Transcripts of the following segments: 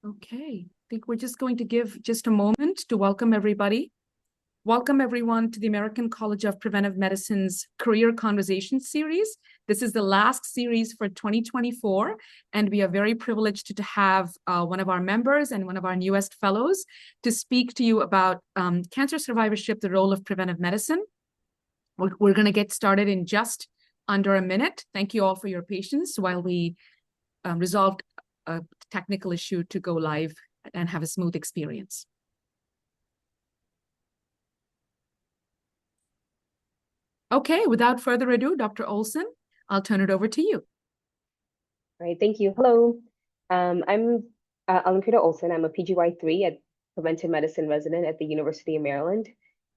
Okay, I think we're just going to give just a moment to welcome everybody. Welcome everyone to the American College of Preventive Medicine's Career Conversation Series. This is the last series for 2024, and we are very privileged to have one of our members and one of our newest fellows to speak to you about cancer survivorship, the role of preventive medicine. We're going to get started in just under a minute. Thank you all for your patience while we resolved a technical issue to go live and have a smooth experience. Okay, without further ado, Dr. Olson, I'll turn it over to you. All right, thank you. Hello, I'm Algotar Olson. I'm a PGY3 at Preventive Medicine resident at the University of Maryland.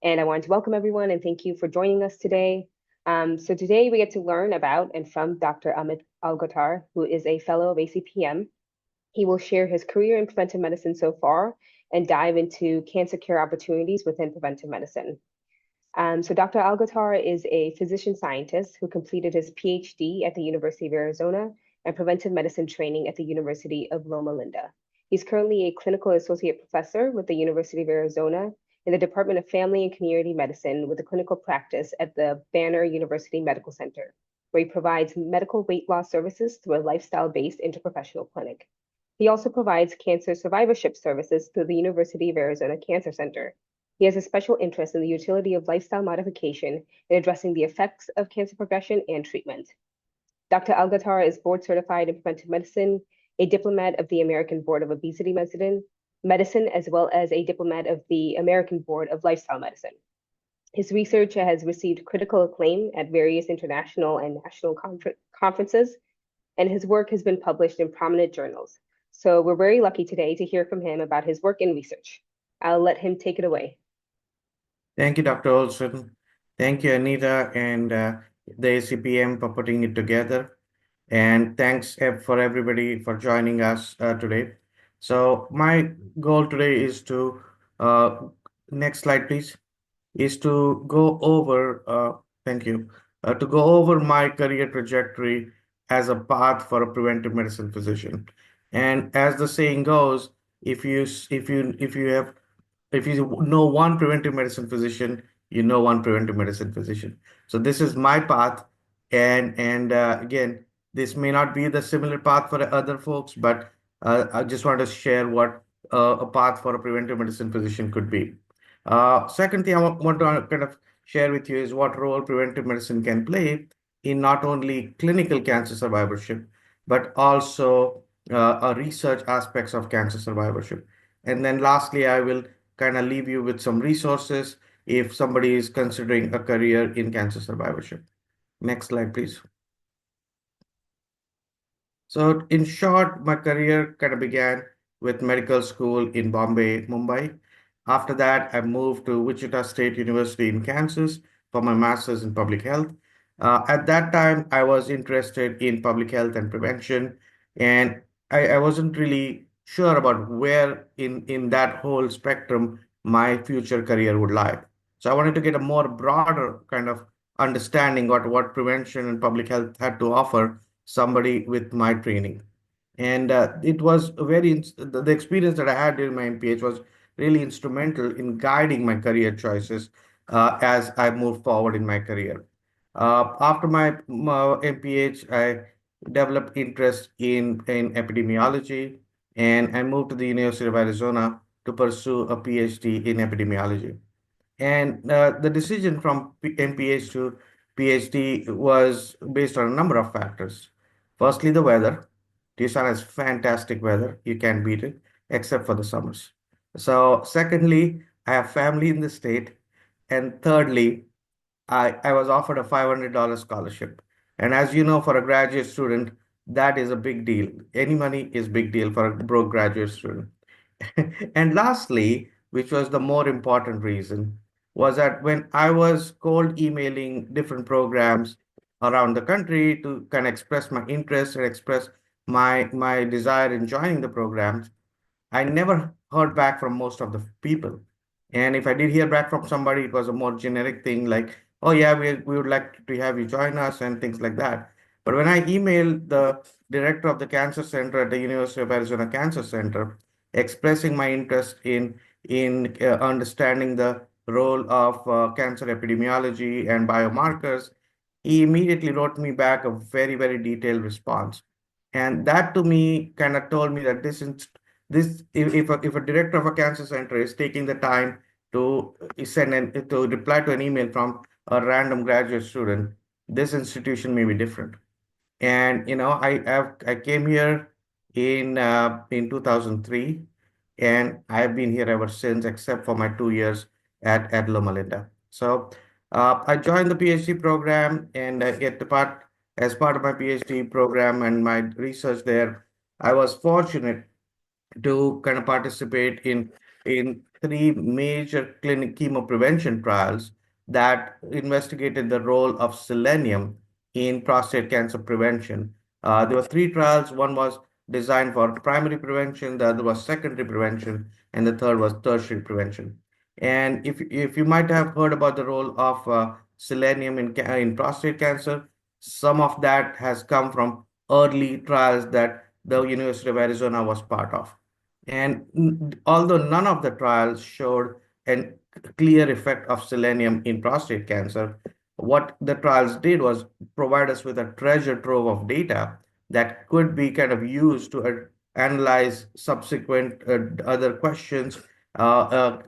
And I wanted to welcome everyone and thank you for joining us today. So today we get to learn about and from Dr. Amit Algotar, who is a fellow of ACPM. He will share his career in preventive medicine so far and dive into cancer care opportunities within preventive medicine. So Dr. Algotar is a physician scientist who completed his PhD at the University of Arizona and preventive medicine training at the University of Loma Linda. He's currently a clinical associate professor with the University of Arizona in the Department of Family and Community Medicine with a clinical practice at the Banner University Medical Center, where he provides medical weight loss services through a lifestyle-based interprofessional clinic. He also provides cancer survivorship services through the University of Arizona Cancer Center. He has a special interest in the utility of lifestyle modification in addressing the effects of cancer progression and treatment. Dr. Algotar is board certified in preventive medicine, a diplomat of the American Board of Obesity Medicine, as well as a diplomat of the American Board of Lifestyle Medicine. His research has received critical acclaim at various international and national conferences, and his work has been published in prominent journals. So we're very lucky today to hear from him about his work and research. I'll let him take it away. Thank you, Dr. Olson. Thank you, Anita and the ACPM for putting it together. And thanks for everybody for joining us today. So my goal today is to, next slide, please, is to go over, thank you, to go over my career trajectory as a path for a preventive medicine physician. And as the saying goes, if you know one preventive medicine physician, you know one preventive medicine physician. So this is my path, and again, this may not be the similar path for other folks, but I just want to share what a path for a preventive medicine physician could be. Second thing I want to kind of share with you is what role preventive medicine can play in not only clinical cancer survivorship, but also research aspects of cancer survivorship. And then lastly, I will kind of leave you with some resources if somebody is considering a career in cancer survivorship. Next slide, please. So in short, my career kind of began with medical school in Bombay, Mumbai. After that, I moved to Wichita State University in Kansas for my master's in public health. At that time, I was interested in public health and prevention, and I wasn't really sure about where in that whole spectrum my future career would lie. So I wanted to get a more broader kind of understanding what prevention and public health had to offer somebody with my training. And it was the experience that I had during my MPH was really instrumental in guiding my career choices as I moved forward in my career. After my MPH, I developed interest in epidemiology, and I moved to the University of Arizona to pursue a PhD in epidemiology. And the decision from MPH to PhD was based on a number of factors. Firstly, the weather. Tucson has fantastic weather. You can't beat it, except for the summers. So, secondly, I have family in the state. And thirdly, I was offered a $500 scholarship. And as you know, for a graduate student, that is a big deal. Any money is big deal for a broke graduate student. And lastly, which was the more important reason, was that when I was cold emailing different programs around the country to kind of express my interest and express my desire in joining the programs, I never heard back from most of the people. And if I did hear back from somebody, it was a more generic thing like, oh, yeah, we would like to have you join us and things like that. But when I emailed the director of the cancer center at the University of Arizona Cancer Center, expressing my interest in understanding the role of cancer epidemiology and biomarkers, he immediately wrote me back a very, very detailed response. And that to me kind of told me that this if a director of a cancer center is taking the time to to reply to an email from a random graduate student, this institution may be different. And I came here in 2003, and I've been here ever since, except for my 2 years at Loma Linda. So I joined the PhD program, and get the part as part of my PhD program and my research there. I was fortunate to kind of participate in three major clinic chemo prevention trials that investigated the role of selenium in prostate cancer prevention. There were three trials. One was designed for primary prevention, the other was secondary prevention, and the third was tertiary prevention. And if you might have heard about the role of selenium in prostate cancer, some of that has come from early trials that the University of Arizona was part of. And although none of the trials showed a clear effect of selenium in prostate cancer, what the trials did was provide us with a treasure trove of data that could be kind of used to analyze subsequent other questions, and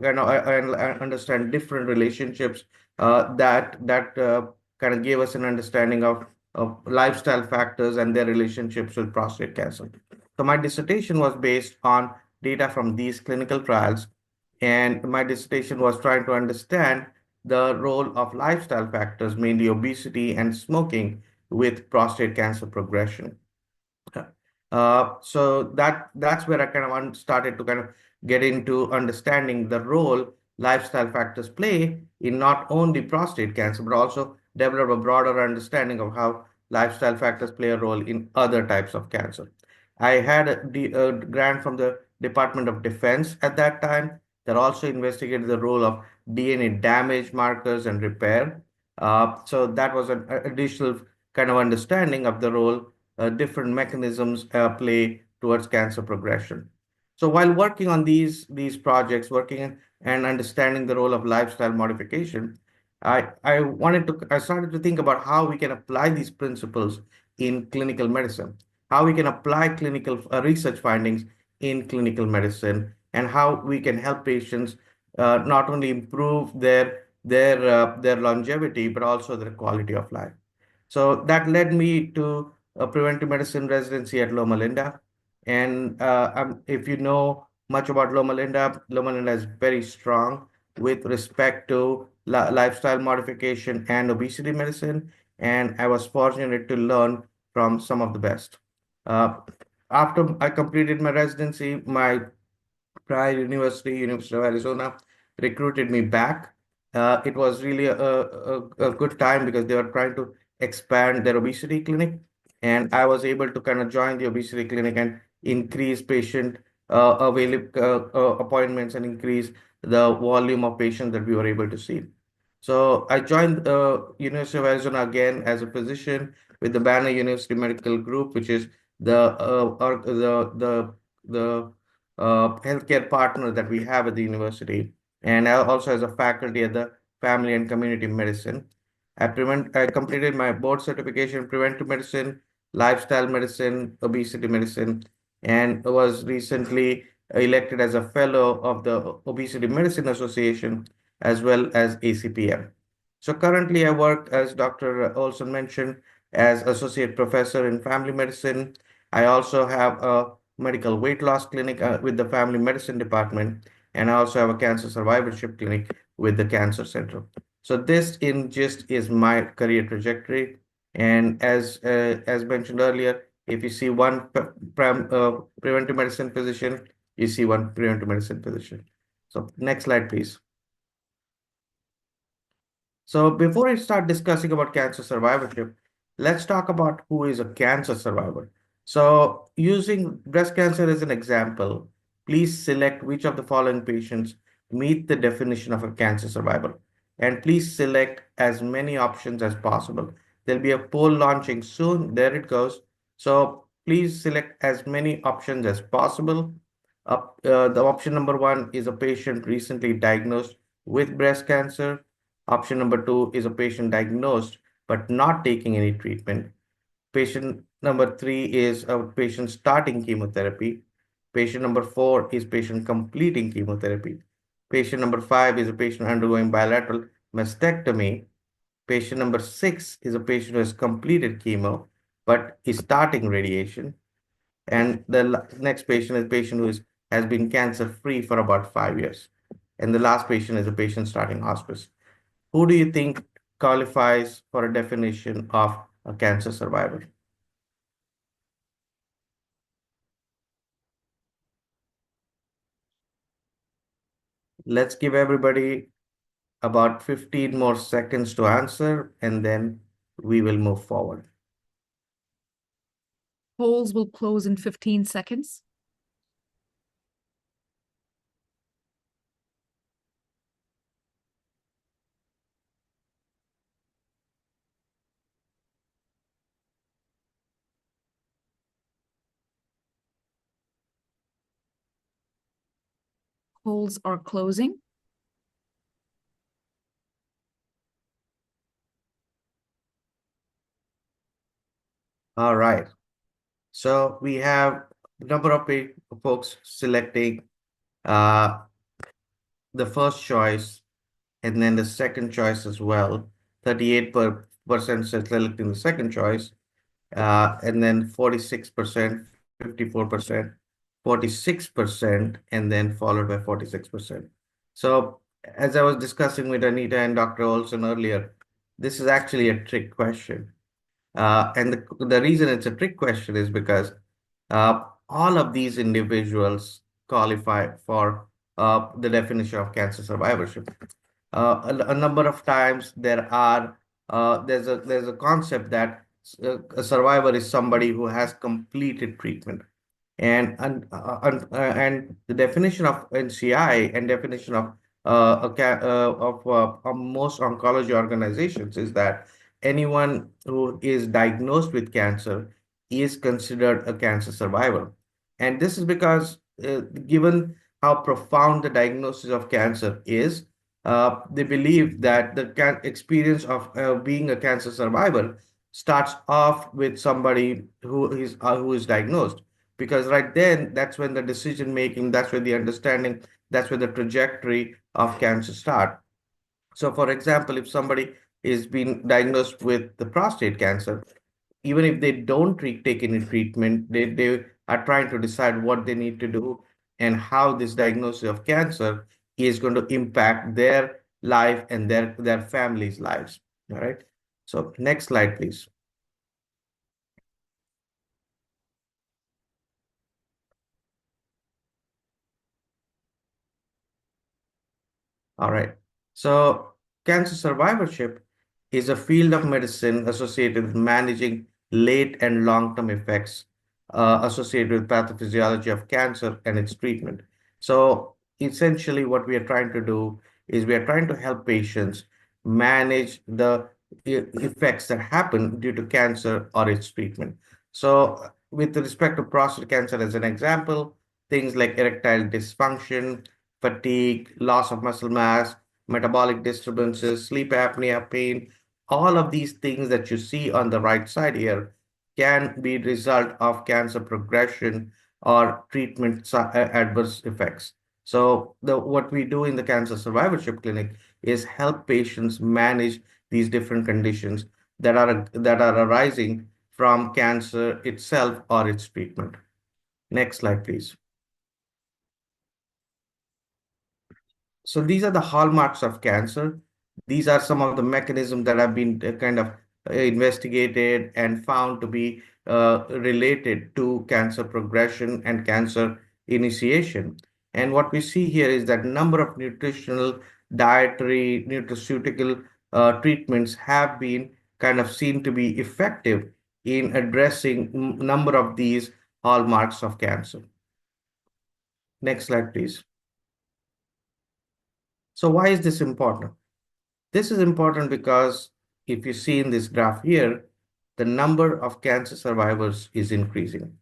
understand different relationships that kind of gave us an understanding of lifestyle factors and their relationships with prostate cancer. So my dissertation was based on data from these clinical trials, and my dissertation was trying to understand the role of lifestyle factors, mainly obesity and smoking, with prostate cancer progression. So that's where I kind of started to kind of get into understanding the role lifestyle factors play in not only prostate cancer, but also develop a broader understanding of how lifestyle factors play a role in other types of cancer. I had a grant from the Department of Defense at that time that also investigated the role of DNA damage markers and repair. So that was an additional kind of understanding of the role different mechanisms play towards cancer progression. So while working on these projects, working and understanding the role of lifestyle modification, I started to think about how we can apply these principles in clinical medicine, how we can apply clinical research findings in clinical medicine, and how we can help patients not only improve their longevity but also their quality of life. So that led me to a preventive medicine residency at Loma Linda. And if you know much about Loma Linda is very strong with respect to lifestyle modification and obesity medicine. And I was fortunate to learn from some of the best. Uh, After I completed my residency, my prior university, University of Arizona, recruited me back. It was really a good time because they were trying to expand their obesity clinic, and I was able to kind of join the obesity clinic and increase patient available appointments and increase the volume of patients that we were able to see. So I joined University of Arizona again as a physician with the Banner University Medical Group, which is the healthcare partner that we have at the university, and also as a faculty at the Family and Community Medicine. I completed my board certification in preventive medicine, lifestyle medicine, obesity medicine, and was recently elected as a fellow of the Obesity Medicine Association as well as ACPM. So currently I work, as Dr. Olson mentioned, as associate professor in family medicine. I also have a medical weight loss clinic with the family medicine department, and I also have a cancer survivorship clinic with the cancer center. So this in gist is my career trajectory. And as mentioned earlier, if you see one preventive medicine physician, you see one preventive medicine physician. So next slide, please. So before I start discussing about cancer survivorship, let's talk about who is a cancer survivor. So using breast cancer as an example, please select which of the following patients meet the definition of a cancer survivor. And please select as many options as possible. There'll be a poll launching soon. There it goes. So please select as many options as possible. The option number one is a patient recently diagnosed with breast cancer. Option number two is a patient diagnosed but not taking any treatment. Patient number three is a patient starting chemotherapy. Patient number four is patient completing chemotherapy. Patient number five is a patient undergoing bilateral mastectomy. Patient number six is a patient who has completed chemo but is starting radiation. And the next patient is a patient who has been cancer free for about 5 years. And the last patient is a patient starting hospice. Who do you think qualifies for a definition of a cancer survivor? Let's give everybody about 15 more seconds to answer, and then we will move forward. Polls will close in 15 seconds. Polls are closing. All right. So we have a number of folks selecting uh, the first choice and then the second choice as well. 38% selecting the second choice, and then 46%, 54%, 46%, and then followed by 46%. So as I was discussing with Anita and Dr. Olson earlier, this is actually a trick question. And the reason it's a trick question is because all of these individuals qualify for the definition of cancer survivorship. A number of times there's a concept that a survivor is somebody who has completed treatment. And the definition of NCI and definition of most oncology organizations is that anyone who is diagnosed with cancer is considered a cancer survivor. And this is because, given how profound the diagnosis of cancer is, they believe that the experience of being a cancer survivor starts off with somebody who is diagnosed, because right then that's when the decision making, that's where the understanding, that's where the trajectory of cancer start. So for example, if somebody is being diagnosed with the prostate cancer, even if they don't take any treatment, they are trying to decide what they need to do and how this diagnosis of cancer is going to impact their life and their family's lives. All right. So next slide, please. All right. So cancer survivorship is a field of medicine associated with managing late and long-term effects associated with pathophysiology of cancer and its treatment. So essentially what we are trying to do is we are trying to help patients manage the effects that happen due to cancer or its treatment. So with respect to prostate cancer as an example, things like erectile dysfunction, fatigue, loss of muscle mass, metabolic disturbances, sleep apnea, pain, all of these things that you see on the right side here can be result of cancer progression or treatment adverse effects. So what we do in the cancer survivorship clinic is help patients manage these different conditions that are arising from cancer itself or its treatment. Next slide, please. So these are the hallmarks of cancer. These are some of the mechanisms that have been kind of investigated and found to be related to cancer progression and cancer initiation. And what we see here is that number of nutritional, dietary, nutraceutical treatments have been kind of seen to be effective in addressing number of these hallmarks of cancer. Next slide, please. So why is this important? This is important because if you see in this graph here, the number of cancer survivors is increasing.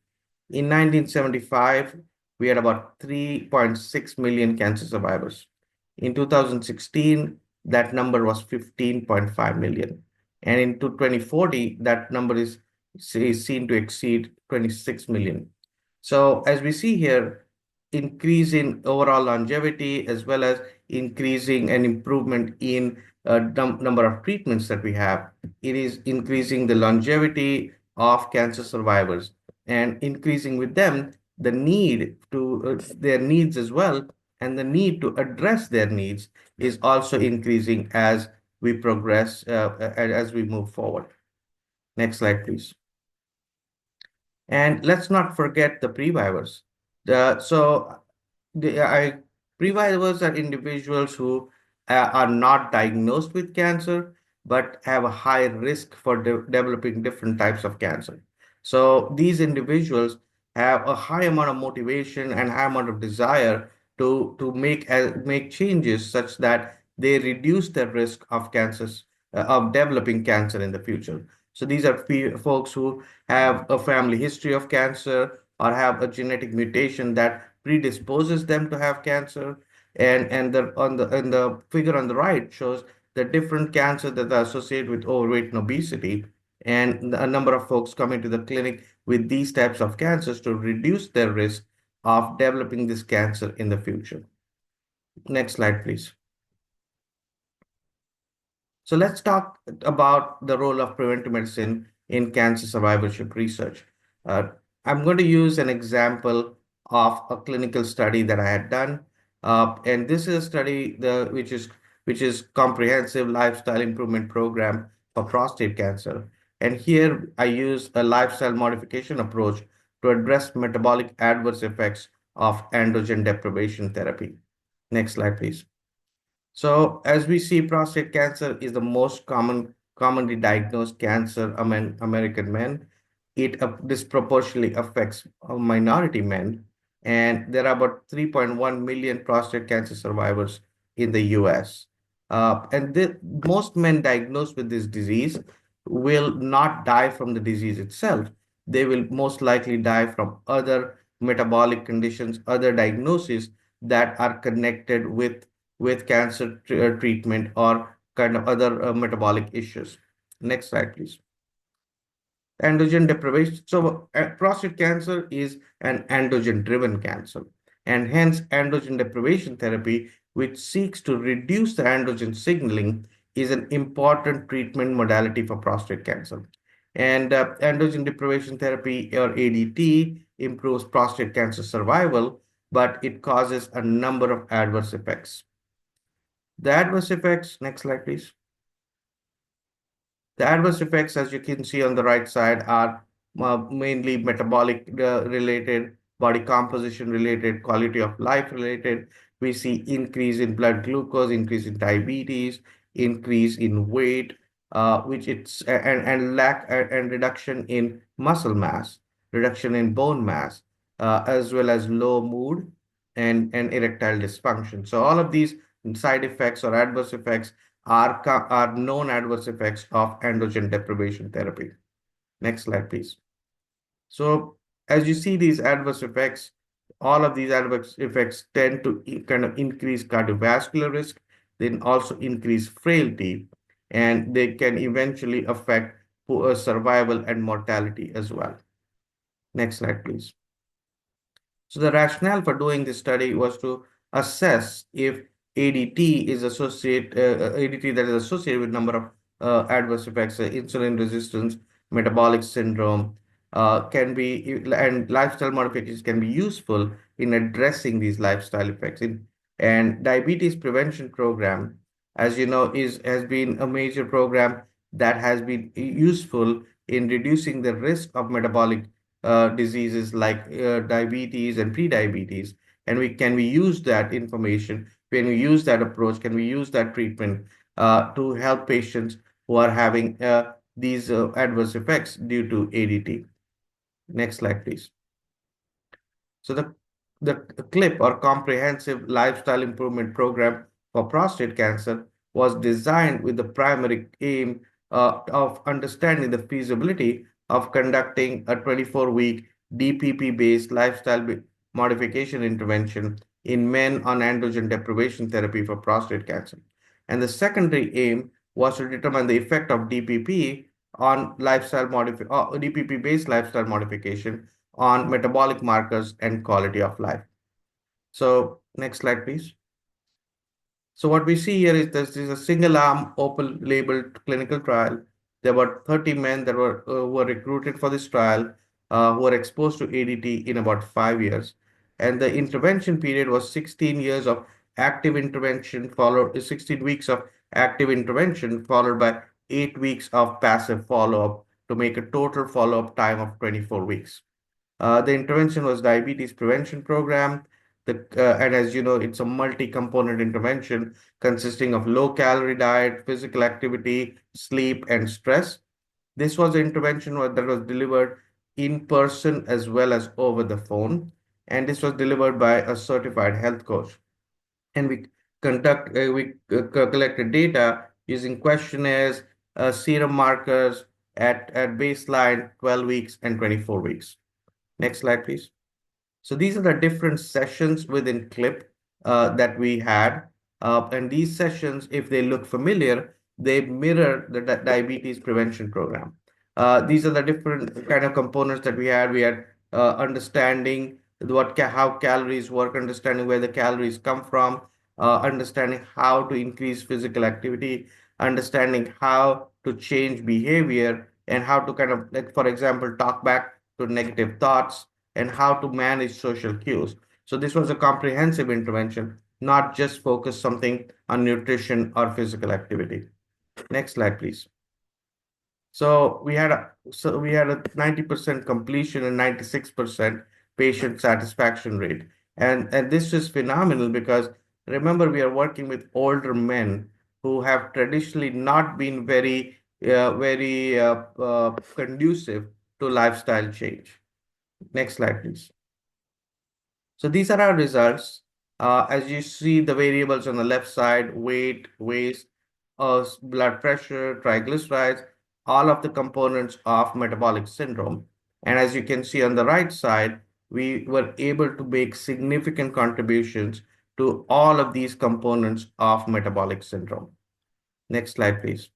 In 1975, we had about 3.6 million cancer survivors. In 2016, that number was 15.5 million. And in 2040, that number is seen to exceed 26 million. So as we see here, increase in overall longevity as well as increasing and improvement in number of treatments that we have. It is increasing the longevity of cancer survivors and increasing with them the need to their needs as well, and the need to address their needs is also increasing as we progress as we move forward. Next slide, please. And let's not forget the previvors. Previvors are individuals who are not diagnosed with cancer, but have a high risk for developing different types of cancer. So these individuals have a high amount of motivation and high amount of desire to make changes such that they reduce their risk of cancers of developing cancer in the future. So these are folks who have a family history of cancer or have a genetic mutation that predisposes them to have cancer. And the figure on the right shows the different cancers that are associated with overweight and obesity, and a number of folks coming to the clinic with these types of cancers to reduce their risk of developing this cancer in the future. Next slide, please. So let's talk about the role of preventive medicine in cancer survivorship research. Uh, I'm going to use an example of a clinical study that I had done, and this is a study which is comprehensive lifestyle improvement program for prostate cancer. And here I use a lifestyle modification approach to address metabolic adverse effects of androgen deprivation therapy. Next slide, please. So as we see, prostate cancer is the most commonly diagnosed cancer among American men. It disproportionately affects minority men, and there are about 3.1 million prostate cancer survivors in the US. And most men diagnosed with this disease will not die from the disease itself. They will most likely die from other metabolic conditions, other diagnoses that are connected with cancer treatment or kind of other metabolic issues. Next slide, please. Androgen deprivation. So prostate cancer is an androgen-driven cancer, and hence androgen deprivation therapy, which seeks to reduce the androgen signaling, is an important treatment modality for prostate cancer. And androgen deprivation therapy, or ADT, improves prostate cancer survival, but it causes a number of adverse effects. The adverse effects, next slide, please. The adverse effects, as you can see on the right side, are mainly metabolic related, body composition related, quality of life related. We see increase in blood glucose, increase in diabetes, increase in weight, which it's and lack and reduction in muscle mass, reduction in bone mass, as well as low mood and erectile dysfunction. So all of these side effects or adverse effects are known adverse effects of androgen deprivation therapy. Next slide, please. So as you see these adverse effects, all of these adverse effects tend to kind of increase cardiovascular risk, then also increase frailty, and they can eventually affect poor survival and mortality as well. Next slide, please. So the rationale for doing this study was to assess if ADT that is associated with number of adverse effects, insulin resistance, metabolic syndrome, and lifestyle modifications can be useful in addressing these lifestyle effects. And diabetes prevention program, as you know, has been a major program that has been useful in reducing the risk of metabolic diseases like diabetes and pre-diabetes. And we use that information, when we use that approach, can we use that treatment to help patients who are having these adverse effects due to ADT. Next slide, please. So the CLIP, or Comprehensive Lifestyle Improvement Program for prostate cancer, was designed with the primary aim of understanding the feasibility of conducting a 24-week DPP-based lifestyle modification intervention in men on androgen deprivation therapy for prostate cancer. And the secondary aim was to determine the effect of DPP on DPP-based lifestyle modification on metabolic markers and quality of life. So next slide, please. So what we see here is this is a single arm open labeled clinical trial. There were 30 men that were recruited for this trial who were exposed to ADT in about 5 years. And the intervention period was 16 years of active intervention followed 16 weeks of active intervention followed by 8 weeks of passive follow-up to make a total follow-up time of 24 weeks. The intervention was diabetes prevention program. And as you know, it's a multi-component intervention consisting of low-calorie diet, physical activity, sleep, and stress. This was an intervention that was delivered in person as well as over the phone, and this was delivered by a certified health coach. And we collected data using questionnaires, serum markers at baseline, 12 weeks, and 24 weeks. Next slide, please. So these are the different sessions within CLIP that we had. And these sessions, if they look familiar, they mirror the diabetes prevention program. These are the different kind of components that we had. We had understanding how calories work, understanding where the calories come from, understanding how to increase physical activity, understanding how to change behavior, and how to kind of, like, for example, talk back to negative thoughts, and how to manage social cues. So this was a comprehensive intervention, not just focus something on nutrition or physical activity. Next slide, please. So we had a 90% completion and 96% patient satisfaction rate. And this is phenomenal because remember, we are working with older men who have traditionally not been very conducive to lifestyle change. Next slide, please. So these are our results. As you see, the variables on the left side, weight, waist, blood pressure, triglycerides, all of the components of metabolic syndrome. And as you can see on the right side, we were able to make significant contributions to all of these components of metabolic syndrome. Next slide, please.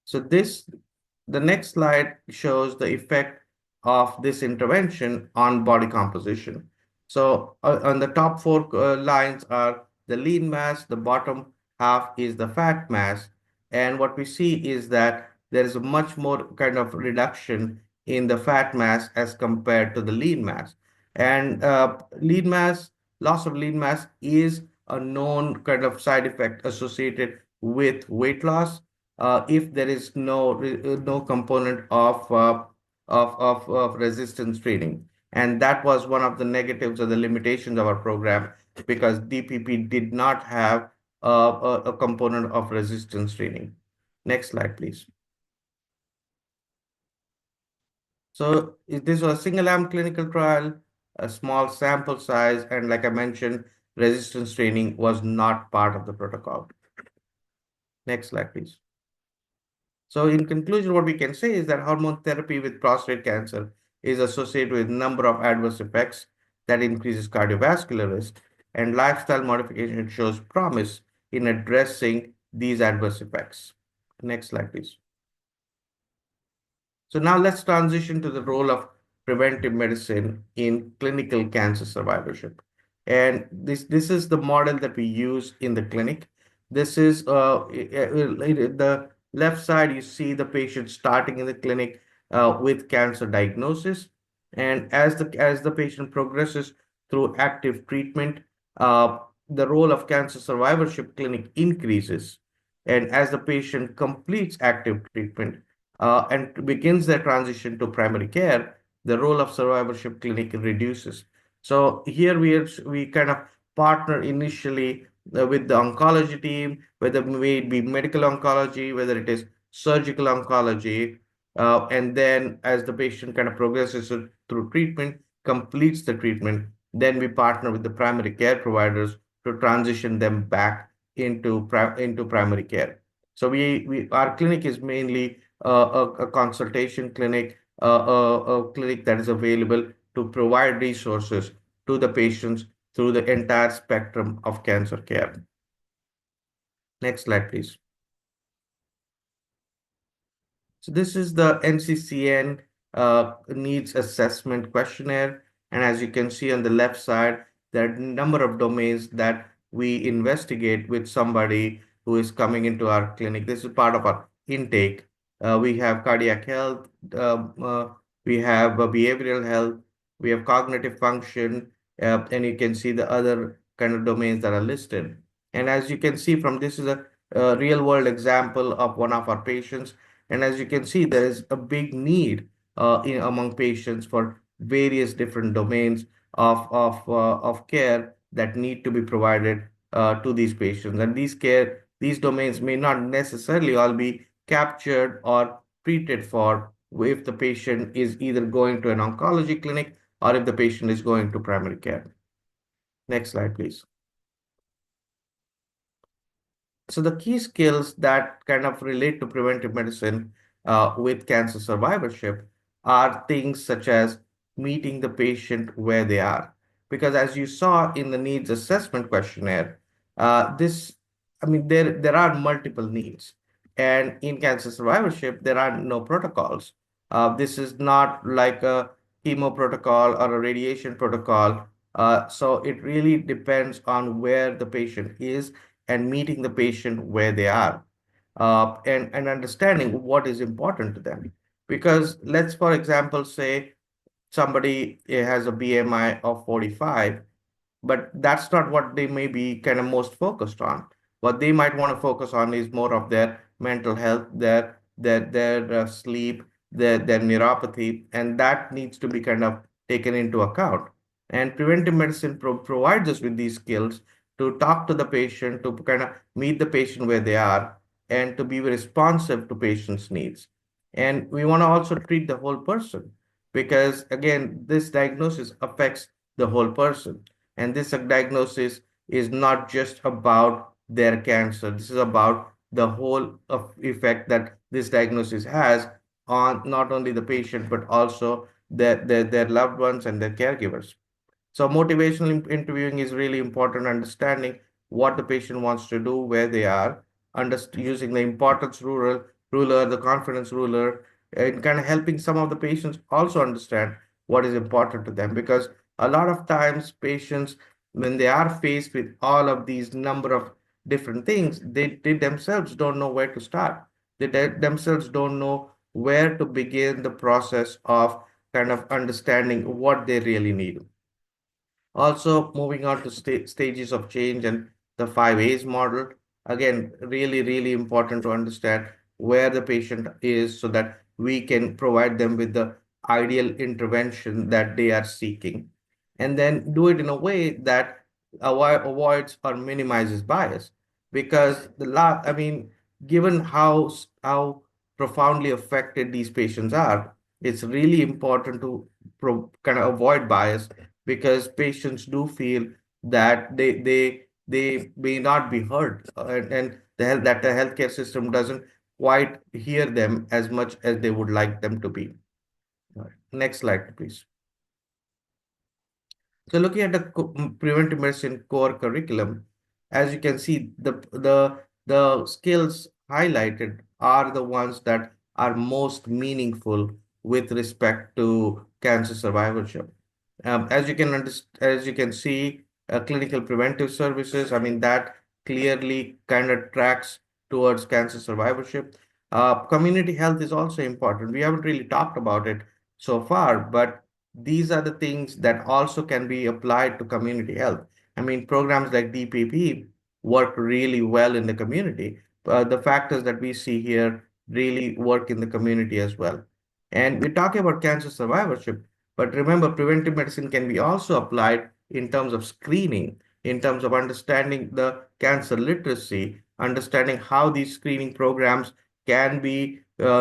So the next slide shows the effect of this intervention on body composition. So on the top four lines are the lean mass, the bottom half is the fat mass. And what we see is that there is a much more kind of reduction in the fat mass as compared to the lean mass. And loss of lean mass is a known kind of side effect associated with weight loss if there is no component of resistance training. And that was one of the negatives or the limitations of our program because DPP did not have a component of resistance training. Next slide, please. So this was a single arm clinical trial, a small sample size, and like I mentioned, resistance training was not part of the protocol. Next slide, please. So in conclusion, what we can say is that hormone therapy with prostate cancer is associated with a number of adverse effects that increases cardiovascular risk, and lifestyle modification shows promise in addressing these adverse effects. Next slide, please. So now let's transition to the role of preventive medicine in clinical cancer survivorship. And this is the model that we use in the clinic. This is the left side, you see the patient starting in the clinic with cancer diagnosis. And as the patient progresses through active treatment, the role of cancer survivorship clinic increases. And as the patient completes active treatment, and begins their transition to primary care, the role of survivorship clinic reduces. So here we kind of partner initially with the oncology team, whether it may be medical oncology, whether it is surgical oncology, and then as the patient kind of progresses through treatment, completes the treatment, then we partner with the primary care providers to transition them back into primary care. So our clinic is mainly a consultation clinic, a clinic that is available to provide resources to the patients through the entire spectrum of cancer care. Next slide, please. So this is the NCCN needs assessment questionnaire. And as you can see on the left side, there are a number of domains that we investigate with somebody who is coming into our clinic. This is part of our intake. We have cardiac health, we have behavioral health, we have cognitive function, and you can see the other kind of domains that are listed. And as you can see from this is a real world example of one of our patients. And as you can see, there is a big need among patients for various different domains of care that need to be provided to these patients. And these domains may not necessarily all be captured or treated for if the patient is either going to an oncology clinic or if the patient is going to primary care. Next slide, please. So the key skills that kind of relate to preventive medicine with cancer survivorship are things such as meeting the patient where they are. Because as you saw in the needs assessment questionnaire, there are multiple needs. And in cancer survivorship, there are no protocols. This is not like a chemo protocol or a radiation protocol. So it really depends on where the patient is and meeting the patient where they are, and understanding what is important to them. Because let's, for example, say somebody has a BMI of 45, but that's not what they may be kind of most focused on. What they might want to focus on is more of their mental health, their sleep, their neuropathy, and that needs to be kind of taken into account. And preventive medicine provides us with these skills to talk to the patient, to kind of meet the patient where they are, and to be responsive to patients' needs. And we want to also treat the whole person because, again, this diagnosis affects the whole person. And this diagnosis is not just about their cancer. This is about the whole of effect that this diagnosis has on not only the patient, but also their loved ones and their caregivers. So motivational interviewing is really important, understanding what the patient wants to do, where they are, using the importance ruler, the confidence ruler, and kind of helping some of the patients also understand what is important to them. Because a lot of times patients, when they are faced with all of these number of different things, they themselves don't know where to start. They themselves don't know where to begin the process of kind of understanding what they really need. Also, moving on to stages of change and the 5 A's model. Again, really, really important to understand where the patient is so that we can provide them with the ideal intervention that they are seeking. And then do it in a way that avoids or minimizes bias. Because given how profoundly affected these patients are, it's really important to kind of avoid bias because patients do feel that they may not be heard, and that the healthcare system doesn't quite hear them as much as they would like them to be. All right. Next slide, please. So looking at the preventive medicine core curriculum, as you can see, the skills highlighted are the ones that are most meaningful with respect to cancer survivorship. As you can see, clinical preventive services, that clearly kind of tracks towards cancer survivorship. Community health is also important. We haven't really talked about it so far, but these are the things that also can be applied to community health. Programs like DPP work really well in the community. The factors that we see here really work in the community as well. And we're talking about cancer survivorship, but remember, preventive medicine can be also applied in terms of screening, in terms of understanding the cancer literacy, understanding how these screening programs can be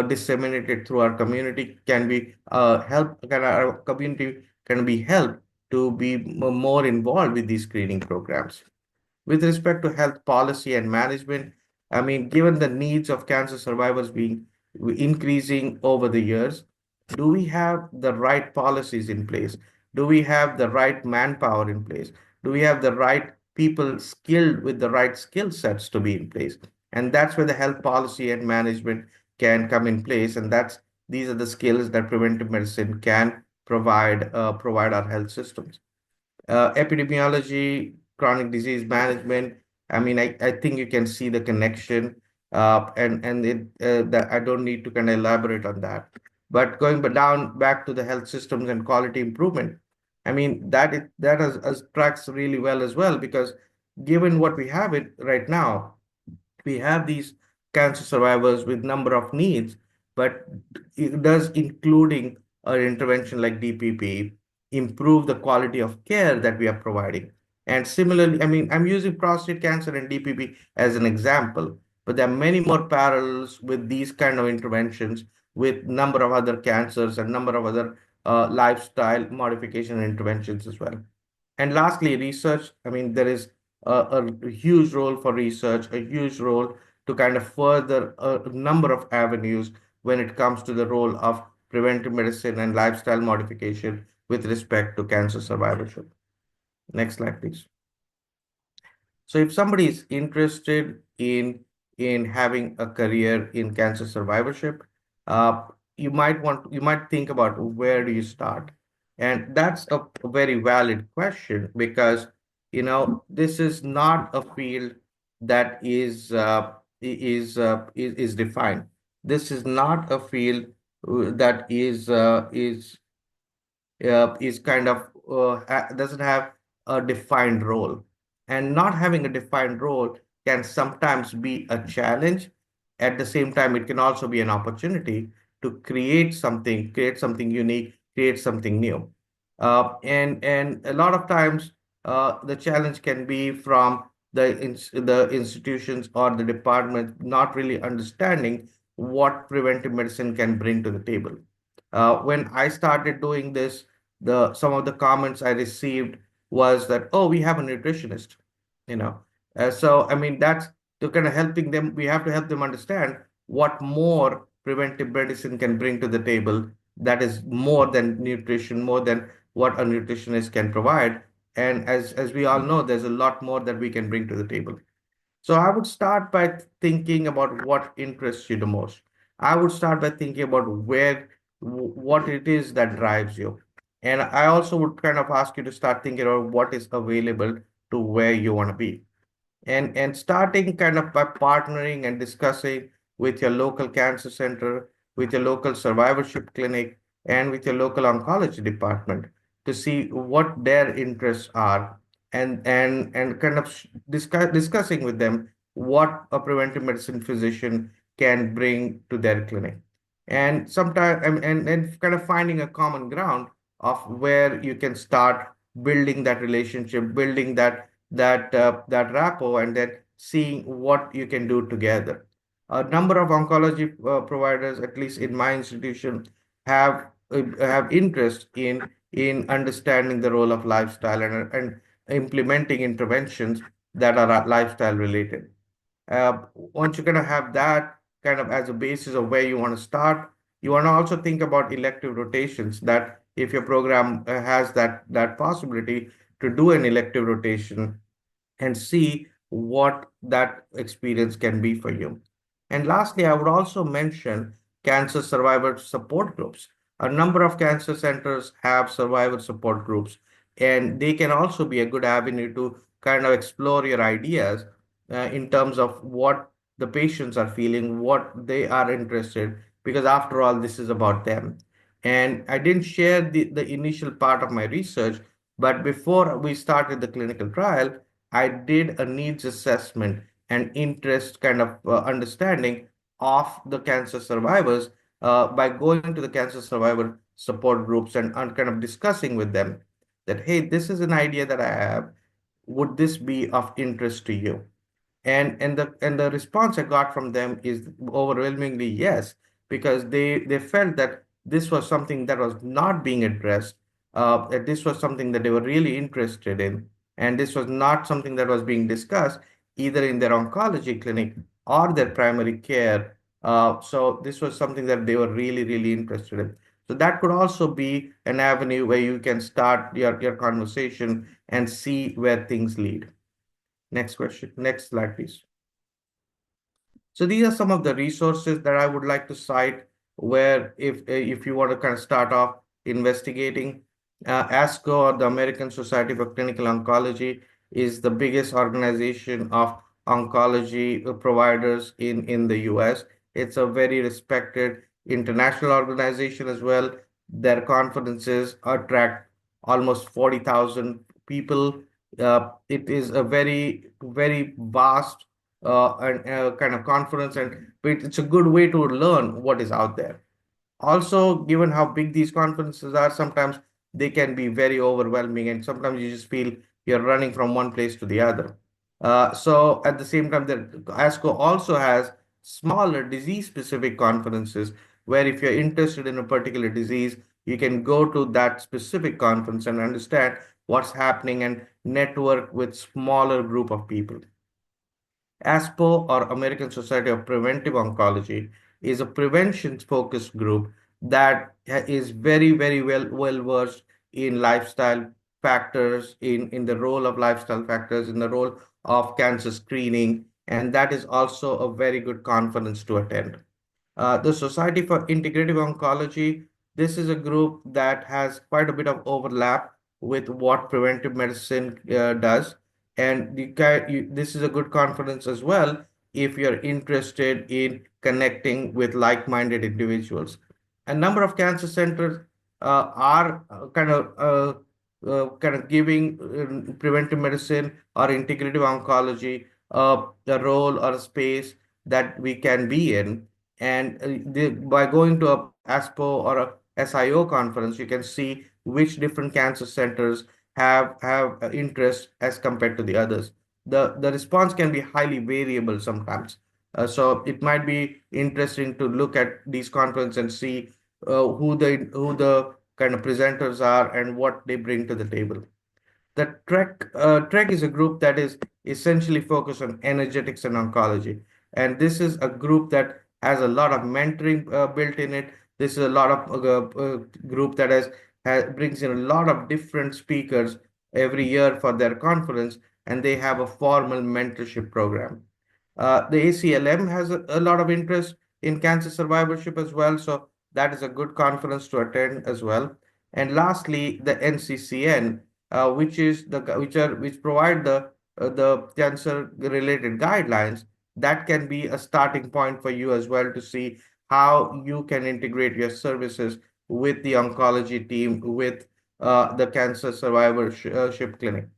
disseminated through our community, can be our community can be helped to be more involved with these screening programs. With respect to health policy and management, given the needs of cancer survivors being increasing over the years, do we have the right policies in place? Do we have the right manpower in place? Do we have the right people skilled with the right skill sets to be in place? And that's where the health policy and management can come in place. And these are the skills that preventive medicine can provide our health systems. Epidemiology, chronic disease management. I mean, I think you can see the connection, and that I don't need to kind of elaborate on that. But going down back to the health systems and quality improvement, I mean that has tracks really well as well, because given what we have it right now, we have these cancer survivors with number of needs, but it does including an intervention like DPP improve the quality of care that we are providing? And similarly, I mean, I'm using prostate cancer and DPP as an example, but there are many more parallels with these kind of interventions with number of other cancers and number of other lifestyle modification interventions as well. And lastly, research. I mean, there is a huge role for research, a huge role to kind of further a number of avenues when it comes to the role of preventive medicine and lifestyle modification with respect to cancer survivorship. Next slide, please. So if somebody is interested in having a career in cancer survivorship, uh, you might think about where do you start, and that's a very valid question, because this is not a field that is defined. This is not a field that is kind of doesn't have a defined role. And not having a defined role can sometimes be a challenge. At the same time, it can also be an opportunity to create something unique, create something new. And a lot of times, the challenge can be from the institutions or the department not really understanding what preventive medicine can bring to the table. When I started doing this, the some of the comments I received was that, oh, we have a nutritionist, you know. So I mean, that's to kind of helping them. We have to help them understand what more preventive medicine can bring to the table. That is more than nutrition, more than what a nutritionist can provide. And as we all know, there's a lot more that we can bring to the table. So I would start by thinking about what interests you the most. I would start by thinking about what it is that drives you. And I also would kind of ask you to start thinking about what is available to where you want to be, and starting kind of by partnering and discussing with your local cancer center, with your local survivorship clinic, and with your local oncology department to see what their interests are, and kind of discussing with them what a preventive medicine physician can bring to their clinic. And sometimes and kind of finding a common ground of where you can start building that relationship, building that rapport, and then seeing what you can do together. A number of oncology providers, at least in my institution, have interest in understanding the role of lifestyle and implementing interventions that are lifestyle related. Once you're going to have that kind of as a basis of where you want to start, you want to also think about elective rotations. That if your program has that possibility to do an elective rotation and see what that experience can be for you. And lastly, I would also mention cancer survivor support groups. A number of cancer centers have survivor support groups, and they can also be a good avenue to kind of explore your ideas in terms of what the patients are feeling, what they are interested, because after all, this is about them. And I didn't share the initial part of my research, but before we started the clinical trial, I did a needs assessment and interest kind of understanding of the cancer survivors by going to the cancer survivor support groups and kind of discussing with them that, hey, this is an idea that I have. Would this be of interest to you? And the response I got from them is overwhelmingly yes, because they felt that this was something that was not being addressed, that this was something that they were really interested in, and this was not something that was being discussed either in their oncology clinic or their primary care. So this was something that they were really, really interested in. So that could also be an avenue where you can start your conversation and see where things lead. Next question. Next slide, please. So these are some of the resources that I would like to cite where if you want to kind of start off investigating, ASCO, or the American Society for Clinical Oncology, is the biggest organization of oncology providers in the US. It's a very respected international organization as well. Their conferences attract almost 40,000 people. It is a very vast and kind of conference, and it's a good way to learn what is out there. Also, given how big these conferences are, sometimes they can be very overwhelming, and sometimes you just feel you're running from one place to the other. So at the same time, the ASCO also has smaller disease-specific conferences where if you're interested in a particular disease, you can go to that specific conference and understand what's happening and network with smaller group of people. ASPO, or American Society of Preventive Oncology, is a prevention-focused group that is very well versed in lifestyle factors, in the role of lifestyle factors, in the role of cancer screening, and that is also a very good conference to attend. The Society for Integrative Oncology, this is a group that has quite a bit of overlap with what preventive medicine does. And this is a good conference as well if you're interested in connecting with like-minded individuals. A number of cancer centers are kind of giving preventive medicine or integrative oncology a role or a space that we can be in. And by going to a ASPO or a SIO conference, you can see which different cancer centers have interest as compared to the others. The response can be highly variable sometimes. So it might be interesting to look at these conferences and see who the kind of presenters are and what they bring to the table. The Trek is a group that is essentially focused on energetics and oncology, and this is a group that has a lot of mentoring built in it. This is a lot of group that brings in a lot of different speakers every year for their conference, and they have a formal mentorship program. The ACLM has a lot of interest in cancer survivorship as well, so that is a good conference to attend as well. And lastly, the NCCN, which provide the cancer related guidelines that can be a starting point for you as well to see how you can integrate your services with the oncology team with the cancer survivorship clinic.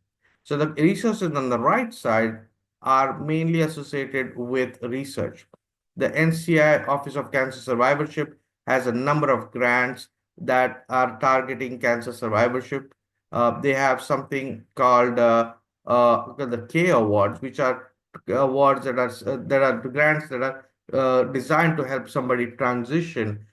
So the resources on the right side are mainly associated with research. The NCI Office of Cancer Survivorship has a number of grants that are targeting cancer survivorship. They have something called the K Awards, which are awards that are grants that are designed to help somebody transition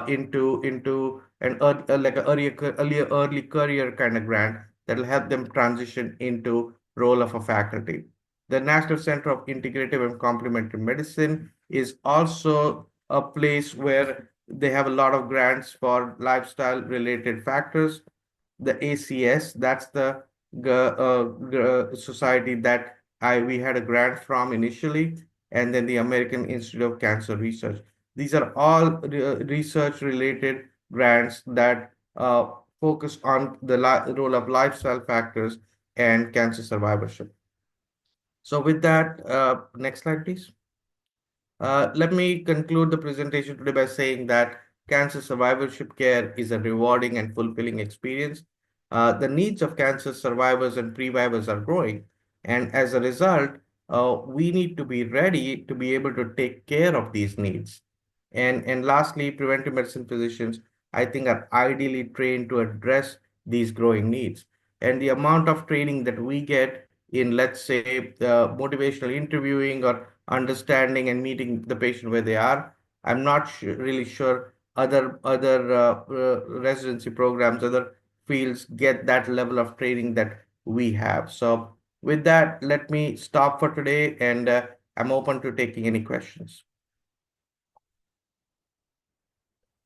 into an like a early career kind of grant that will help them transition into role of a faculty. The National Center of Integrative and Complementary Medicine is also a place where they have a lot of grants for lifestyle related factors. The ACS, that's the society that we had a grant from initially, and then the American Institute of Cancer Research. These are all research related grants that focus on the role of lifestyle factors and cancer survivorship. So with that, next slide, please. Let me conclude the presentation today by saying that cancer survivorship care is a rewarding and fulfilling experience. The needs of cancer survivors and previvors are growing, and as a result, we need to be ready to be able to take care of these needs. And lastly, preventive medicine physicians, I think, are ideally trained to address these growing needs. And the amount of training that we get in, let's say, motivational interviewing or understanding and meeting the patient where they are, I'm not really sure other residency programs, other fields get that level of training that we have. So with that, let me stop for today, and I'm open to taking any questions.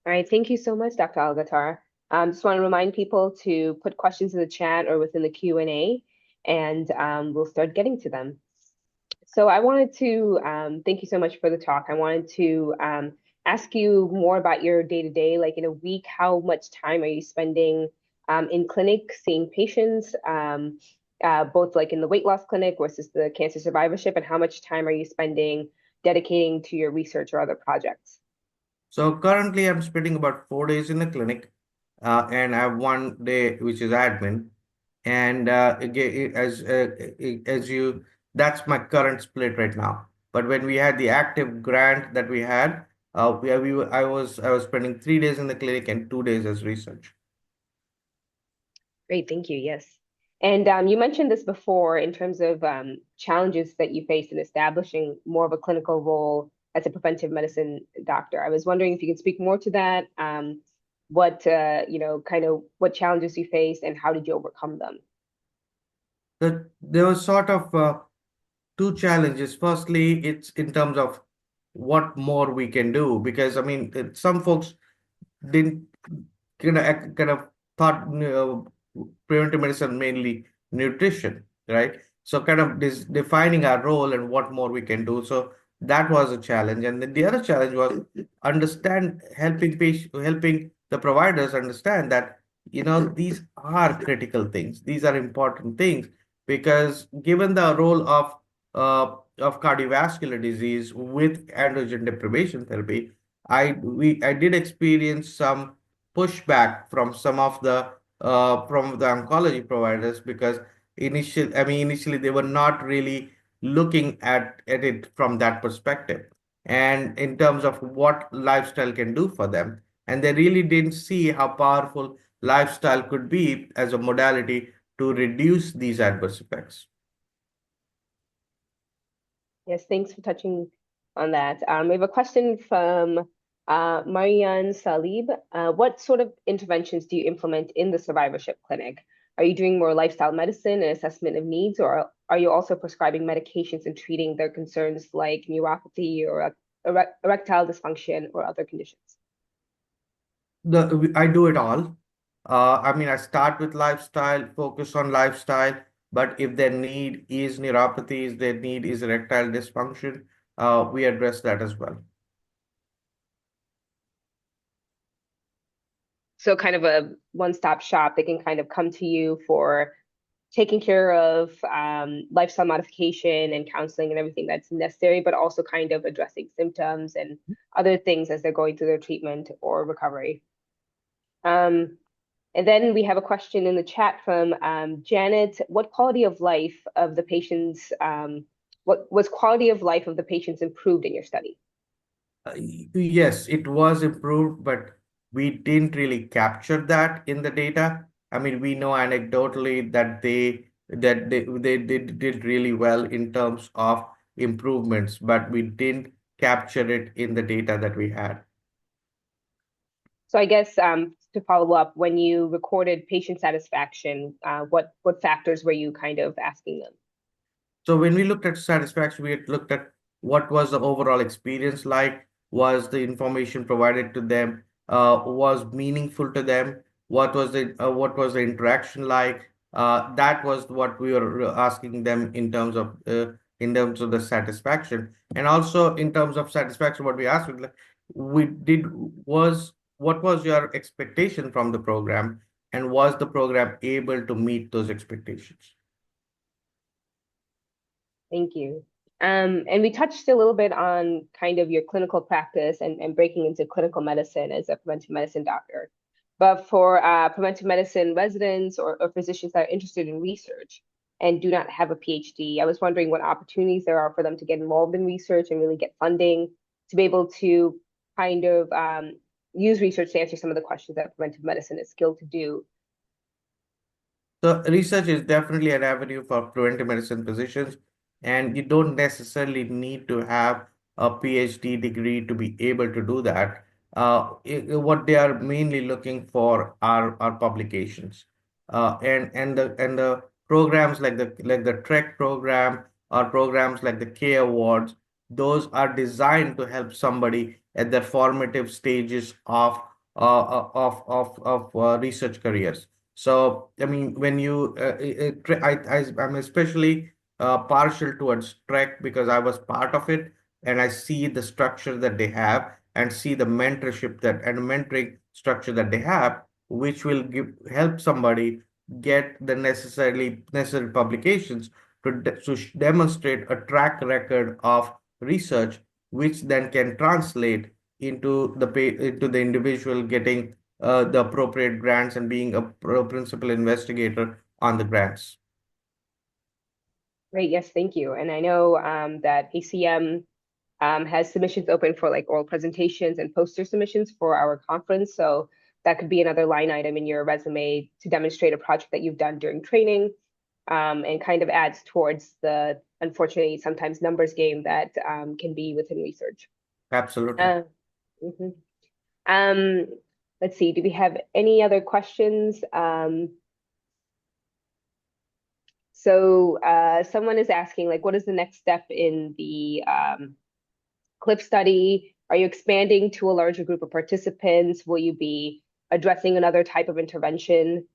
All right, thank you so much, Dr. Algotar. Just want to remind people to put questions in the chat or within the Q&A, and we'll start getting to them. So I wanted to thank you so much for the talk. I wanted to ask you more about your day-to-day, like in a week, how much time are you spending in clinic seeing patients, both like in the weight loss clinic versus the cancer survivorship, and how much time are you spending dedicating to your research or other projects? So currently, I'm spending about 4 days in the clinic, and I have one day which is admin. And as you, that's my current split right now. But when we had the active grant that we had, I was spending 3 days in the clinic and 2 days as research. Great, thank you. Yes. And you mentioned this before in terms of challenges that you face in establishing more of a clinical role as a preventive medicine doctor. I was wondering if you could speak more to that, what, kind of what challenges you faced and how did you overcome them? There was sort of two challenges. Firstly, it's in terms of what more we can do, because I mean, some folks didn't kind of thought preventive medicine mainly nutrition, right? So kind of defining our role and what more we can do. So that was a challenge. And then the other challenge was helping the providers understand that, these are critical things. These are important things, because given the role of cardiovascular disease with androgen deprivation therapy, I did experience some pushback from the oncology providers, because initially they were not really looking at it from that perspective, and in terms of what lifestyle can do for them, and they really didn't see how powerful lifestyle could be as a modality to reduce these adverse effects. Yes, thanks for touching on that. We have a question from Marianne Salib. What sort of interventions do you implement in the survivorship clinic? Are you doing more lifestyle medicine and assessment of needs, or are you also prescribing medications and treating their concerns like neuropathy or erectile dysfunction or other conditions? I do it all. I mean, I start with lifestyle, focus on lifestyle, but if their need is neuropathy, if their need is erectile dysfunction, we address that as well. So kind of a one-stop shop. They can kind of come to you for taking care of lifestyle modification and counseling and everything that's necessary, but also kind of addressing symptoms and other things as they're going through their treatment or recovery. And then we have a question in the chat from Janet. What quality of life of the patients, what was quality of life of the patients improved in your study? Yes, it was improved, but we didn't really capture that in the data. I mean, we know anecdotally that they did really well in terms of improvements, but we didn't capture it in the data that we had. So I guess to follow up, when you recorded patient satisfaction, what factors were you kind of asking them? So when we looked at satisfaction, we had looked at what was the overall experience like, was the information provided to them, was meaningful to them, what was the interaction like. That was what we were asking them in terms of the satisfaction, and also in terms of satisfaction, what we asked we did was what was your expectation from the program, and was the program able to meet those expectations? Thank you. And we touched a little bit on kind of your clinical practice and breaking into clinical medicine as a preventive medicine doctor. But for preventive medicine residents or physicians that are interested in research and do not have a PhD, I was wondering what opportunities there are for them to get involved in research and really get funding to be able to kind of use research to answer some of the questions that preventive medicine is skilled to do. So research is definitely an avenue for preventive medicine physicians, and you don't necessarily need to have a PhD degree to be able to do that. What they are mainly looking for are publications, and the programs like the TREC program, or programs like the K Awards. Those are designed to help somebody at their formative stages of of research careers. So, I mean, when you, I'm especially partial towards Trek because I was part of it, and I see the structure that they have, and see the mentorship that and mentoring structure that they have, which will help somebody get the necessary publications to demonstrate a track record of research, which then can translate into the individual getting the appropriate grants and being a principal investigator on the grants. Great, yes, thank you. And I know that ACM has submissions open for like oral presentations and poster submissions for our conference. So that could be another line item in your resume to demonstrate a project that you've done during training, and kind of adds towards the, unfortunately, sometimes numbers game that can be within research. Absolutely. Mhm. Um, let's see, do we have any other questions? So someone is asking, like, what is the next step in the CLIP study? Are you expanding to a larger group of participants? Will you be addressing another type of intervention?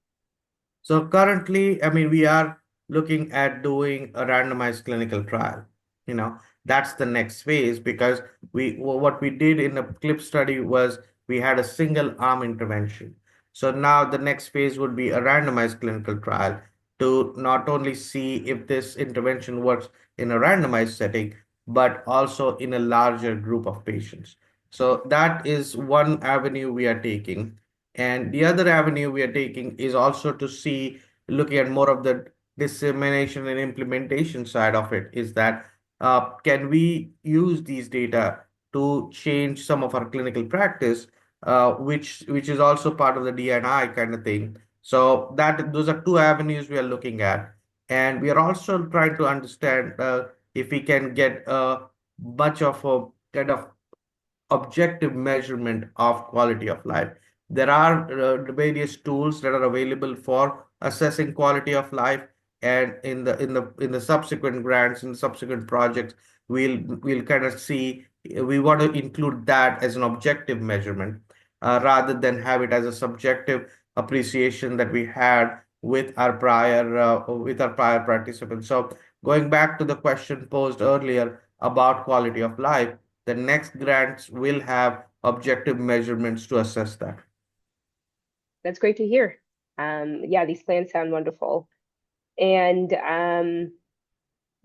So currently, I mean, we are looking at doing a randomized clinical trial. You know, that's the next phase because what we did in the CLIP study was we had a single arm intervention. So now the next phase would be a randomized clinical trial to not only see if this intervention works in a randomized setting, but also in a larger group of patients. So that is one avenue we are taking. And the other avenue we are taking is also to see, looking at more of the dissemination and implementation side of it, is that can we use these data to change some of our clinical practice, which is also part of the D&I kind of thing. So that those are two avenues we are looking at, and we are also trying to understand if we can get much of a kind of objective measurement of quality of life. There are various tools that are available for assessing quality of life, and in the subsequent grants and subsequent projects, we'll kind of see we want to include that as an objective measurement rather than have it as a subjective appreciation that we had with our prior participants. So going back to the question posed earlier about quality of life, the next grants will have objective measurements to assess that. That's great to hear. Yeah, these plans sound wonderful. And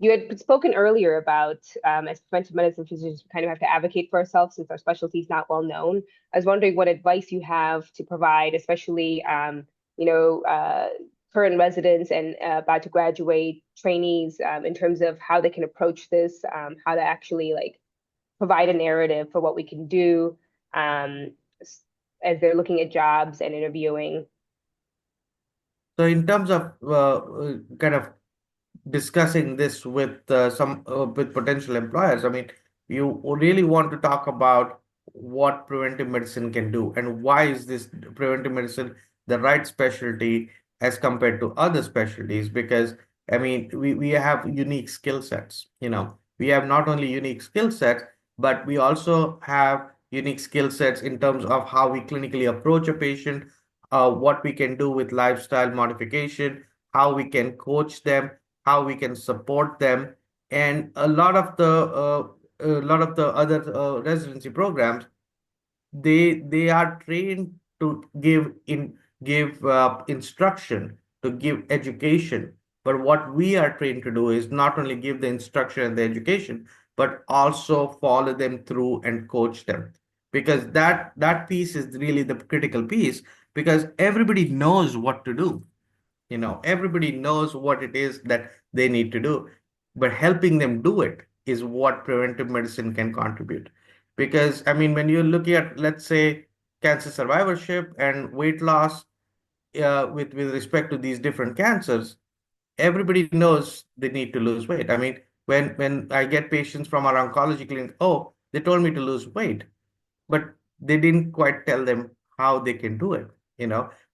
you had spoken earlier about, as preventive medicine physicians, we kind of have to advocate for ourselves since our specialty is not well known. I was wondering what advice you have to provide, especially, current residents and about to graduate trainees, in terms of how they can approach this, how to actually like provide a narrative for what we can do, as they're looking at jobs and interviewing. So in terms of kind of discussing this with potential employers, I mean, you really want to talk about what preventive medicine can do and why is this preventive medicine the right specialty as compared to other specialties. Because I mean, we have unique skill sets. We have not only unique skill sets, but we also have unique skill sets in terms of how we clinically approach a patient, what we can do with lifestyle modification, how we can coach them, how we can support them, and a lot of the other residency programs, they are trained to give instruction, to give education. But what we are trained to do is not only give the instruction and the education, but also follow them through and coach them, because that piece is really the critical piece, because everybody knows what to do. Everybody knows what it is that they need to do, but helping them do it is what preventive medicine can contribute. Because I mean, when you're looking at, let's say, cancer survivorship and weight loss, with respect to these different cancers, everybody knows they need to lose weight. I mean, when I get patients from our oncology clinic, oh, they told me to lose weight, but they didn't quite tell them how they can do it.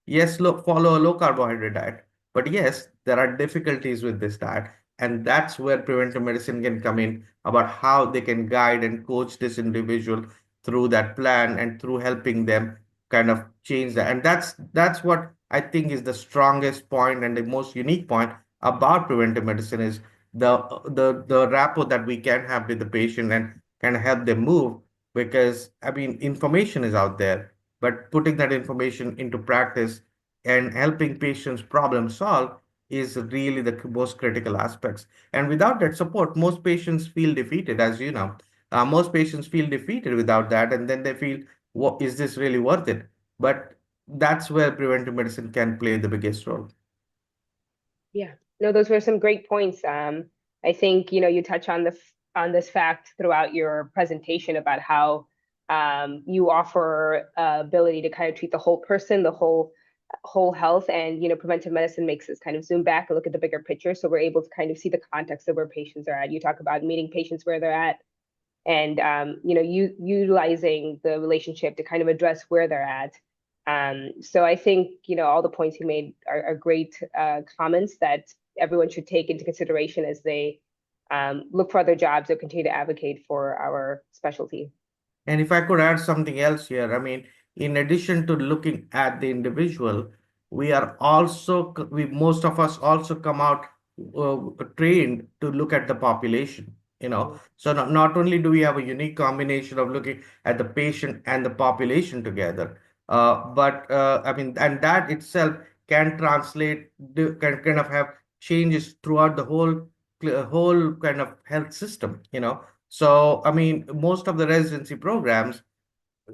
Yes, look, follow a low carbohydrate diet, but yes, there are difficulties with this diet, and that's where preventive medicine can come in, about how they can guide and coach this individual through that plan and through helping them kind of change that. And that's what I think is the strongest point and the most unique point about preventive medicine is the rapport that we can have with the patient and kind of help them move. Because I mean, information is out there, but putting that information into practice and helping patients problem solve is really the most critical aspects. And without that support, most patients feel defeated, as you know. Most patients feel defeated without that, and then they feel, what is this really worth it? But that's where preventive medicine can play the biggest role. Yeah, no, those were some great points. I think, you touch on on this fact throughout your presentation about how you offer ability to kind of treat the whole person, the whole health, and preventive medicine makes us kind of zoom back and look at the bigger picture, so we're able to kind of see the context of where patients are at. You talk about meeting patients where they're at, and utilizing the relationship to kind of address where they're at. So I think all the points you made are great comments that everyone should take into consideration as they look for other jobs or continue to advocate for our specialty. And if I could add something else here, I mean, in addition to looking at the individual, we are also, most of us also come out trained to look at the population, you know. Mm. So not only do we have a unique combination of looking at the patient and the population together, but I mean, and that itself can translate, can kind of have changes throughout the whole kind of health system, you know. So, I mean, most of the residency programs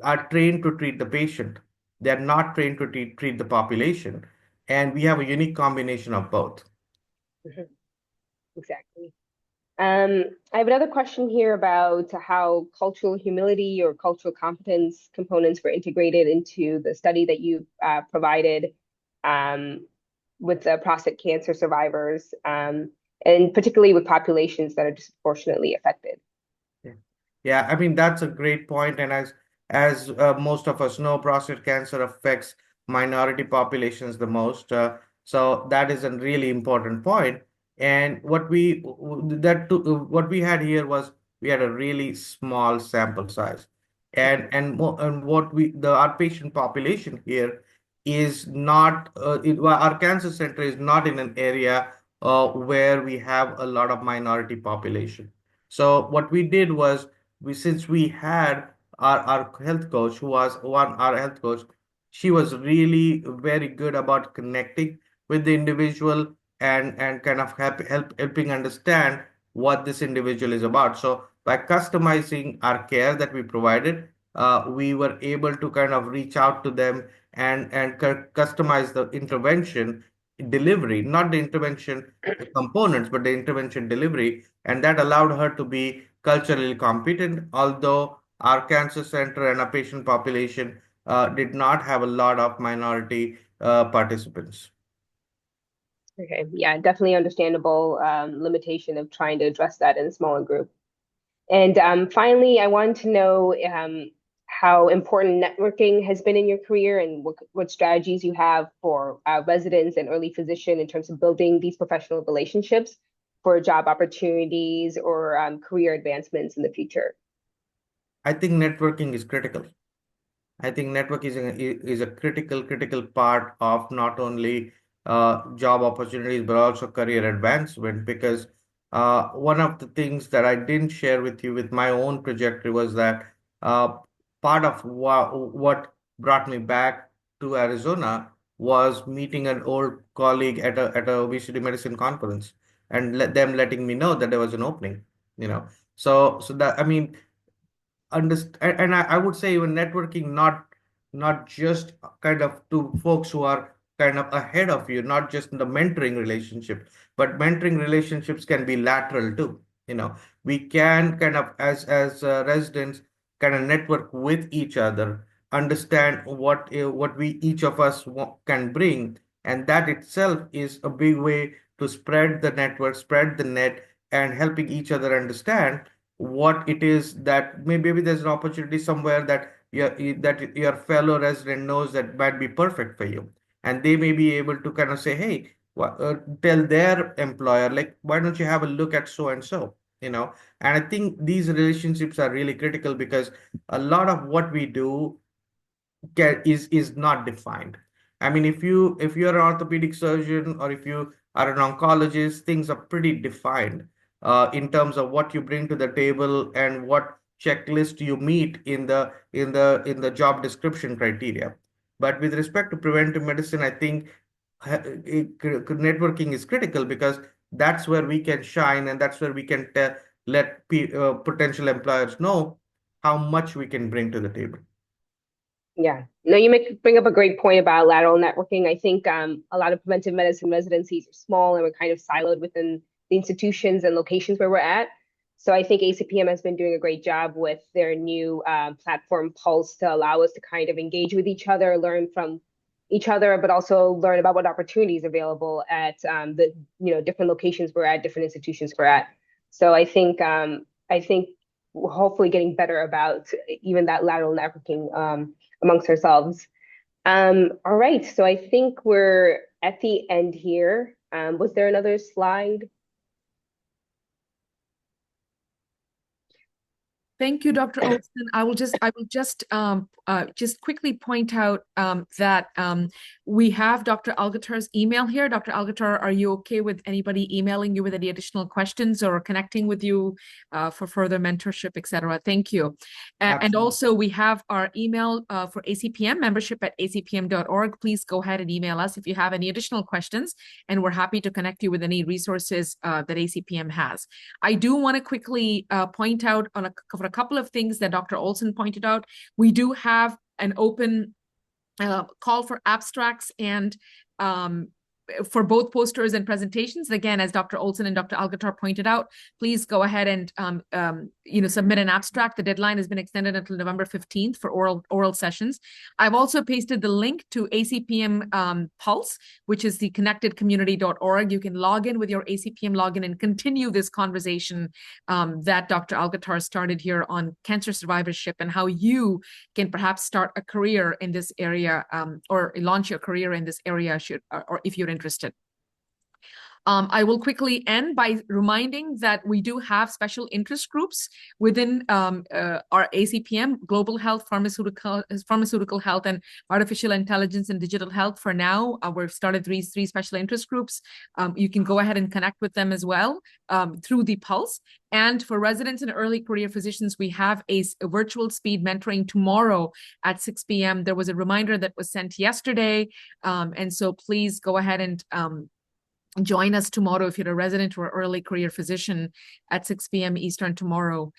are trained to treat the patient. They're not trained to treat the population. And we have a unique combination of both. Mhm. Exactly. I have another question here about how cultural humility or cultural competence components were integrated into the study that you provided um, with the prostate cancer survivors, and particularly with populations that are disproportionately affected. Yeah, yeah. I mean, that's a great point. And as most of us know, prostate cancer affects minority populations the most. So that is a really important point. And what we had here was we had a really small sample size, and what our patient population here is not our cancer center is not in an area where we have a lot of minority population. So what we did was since we had our health coach who was one our health coach, she was really very good about connecting with the individual and kind of helping understand what this individual is about. So by customizing our care that we provided, we were able to kind of reach out to them and customize the intervention delivery, not the intervention components, but the intervention delivery, and that allowed her to be culturally competent, although our cancer center and our patient population did not have a lot of minority participants. Okay, yeah, definitely understandable limitation of trying to address that in a smaller group. And finally, I wanted to know how important networking has been in your career and what strategies you have for residents and early physician in terms of building these professional relationships for job opportunities or career advancements in the future. I think networking is critical. I think network is a critical part of not only job opportunities but also career advancement, because one of the things that I didn't share with you with my own trajectory was that uh, part of what brought me back to Arizona was meeting an old colleague at a obesity medicine conference and letting me know that there was an opening, you know. So that, I mean, understand, and I would say even networking, not just kind of to folks who are kind of ahead of you, not just in the mentoring relationship, but mentoring relationships can be lateral too. You know, we can kind of as residents kind of network with each other, understand what we each of us can bring, and that itself is a big way to spread the network, spread the net, and helping each other understand what it is that maybe there's an opportunity somewhere that your fellow resident knows that might be perfect for you, and they may be able to kind of say, hey, tell their employer, like, why don't you have a look at so and so, you know. And I think these relationships are really critical because a lot of what we do is not defined. I mean, if you're an orthopedic surgeon or if you are an oncologist, things are pretty defined in terms of what you bring to the table and what checklist you meet in the job description criteria. But with respect to preventive medicine, I think networking is critical because that's where we can shine and that's where we can let potential employers know how much we can bring to the table. Yeah, no, you bring up a great point about lateral networking. I think a lot of preventive medicine residencies are small and we're kind of siloed within the institutions and locations where we're at. So I think ACPM has been doing a great job with their new platform Pulse to allow us to kind of engage with each other, learn from each other, but also learn about what opportunities available at the different locations we're at, different institutions we're at. So I think hopefully getting better about even that lateral networking amongst ourselves. All right, so I think we're at the end here. Was there another slide? Thank you, Dr. Olson. I will just quickly point out that we have Dr. Algotar's email here. Dr. Algotar, are you okay with anybody emailing you with any additional questions or connecting with you for further mentorship, et cetera? Thank you. And also we have our email for ACPM, membership@acpm.org. Please go ahead and email us if you have any additional questions, and we're happy to connect you with any resources that ACPM has. I do want to quickly point out on a couple of things that Dr. Olson pointed out. We do have an open call for abstracts and for both posters and presentations. Again, as Dr. Olson and Dr. Algotar pointed out, please go ahead and submit an abstract. The deadline has been extended until November 15th for oral sessions. I've also pasted the link to ACPM Pulse, which is the connectedcommunity.org. You can log in with your ACPM login and continue this conversation that Dr. Algotar started here on cancer survivorship and how you can perhaps start a career in this area or launch your career in this area or if you're interested. I will quickly end by reminding that we do have special interest groups within our ACPM, global health, pharmaceutical health, and artificial intelligence and digital health. For now, we've started three special interest groups. You can go ahead and connect with them as well through the Pulse. And for residents and early career physicians, we have a virtual speed mentoring tomorrow at 6 p.m. There was a reminder that was sent yesterday. And so please go ahead and join us tomorrow if you're a resident or early career physician at 6 p.m. Eastern tomorrow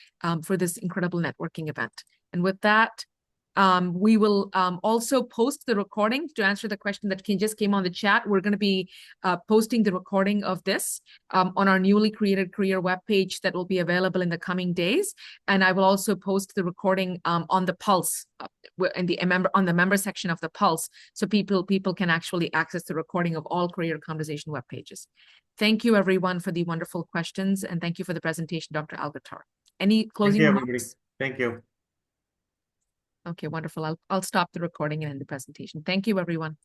for this incredible networking event. And with that, we will also post the recording to answer the question that just came on the chat. We're going to be posting the recording of this on our newly created career webpage that will be available in the coming days. And I will also post the recording on the Pulse on the member section of the Pulse, so people can actually access the recording of all career conversation web pages. Thank you, everyone, for the wonderful questions, and thank you for the presentation, Dr. Algotar. Any closing remarks? Thank you. Okay, wonderful. I'll stop the recording and end the presentation. Thank you, everyone.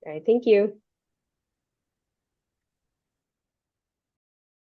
All right, thank you.